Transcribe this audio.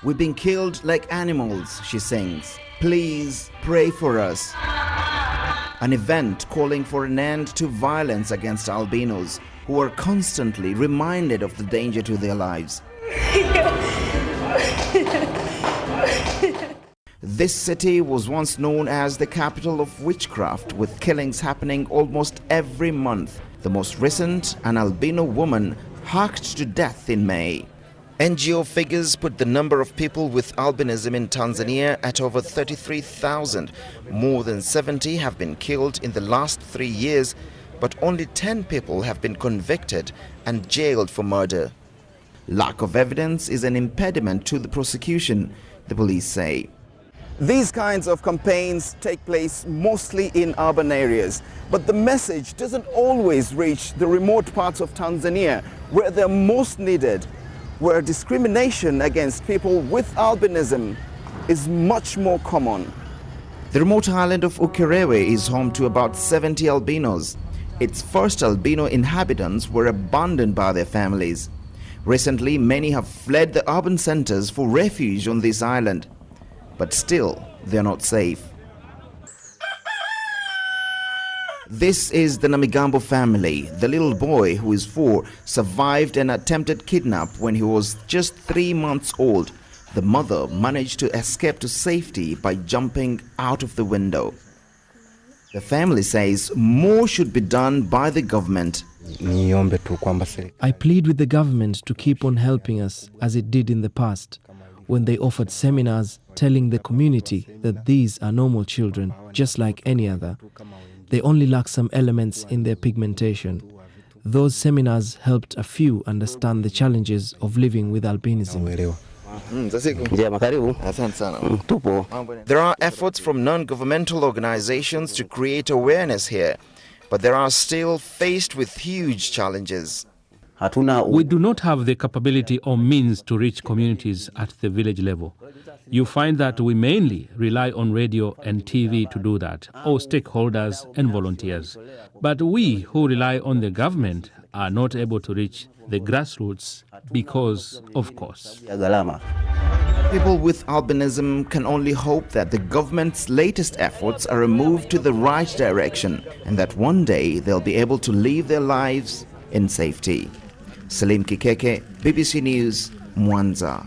"We're being killed like animals," she sings. "Please pray for us." An event calling for an end to violence against albinos, who are constantly reminded of the danger to their lives. This city was once known as the capital of witchcraft, with killings happening almost every month. The most recent, an albino woman, hacked to death in May. NGO figures put the number of people with albinism in Tanzania at over 33,000. More than 70 have been killed in the last 3 years, but only 10 people have been convicted and jailed for murder. Lack of evidence is an impediment to the prosecution, the police say. These kinds of campaigns take place mostly in urban areas, but the message doesn't always reach the remote parts of Tanzania where they're most needed, where discrimination against people with albinism is much more common. The remote island of Ukerewe is home to about 70 albinos. Its first albino inhabitants were abandoned by their families. Recently, many have fled the urban centers for refuge on this island. But still, they're not safe. This is the Namigambo family. The little boy, who is 4, survived an attempted kidnap when he was just 3 months old. The mother managed to escape to safety by jumping out of the window. The family says more should be done by the government. I plead with the government to keep on helping us as it did in the past, when they offered seminars telling the community that these are normal children, just like any other. They only lack some elements in their pigmentation. Those seminars helped a few understand the challenges of living with albinism. There are efforts from non-governmental organizations to create awareness here, but they are still faced with huge challenges. We do not have the capability or means to reach communities at the village level. You find that we mainly rely on radio and TV to do that, or stakeholders and volunteers. But we who rely on the government are not able to reach the grassroots because of costs. People with albinism can only hope that the government's latest efforts are a move to the right direction and that one day they'll be able to live their lives in safety. Salim Kikeke, BBC News, Mwanza.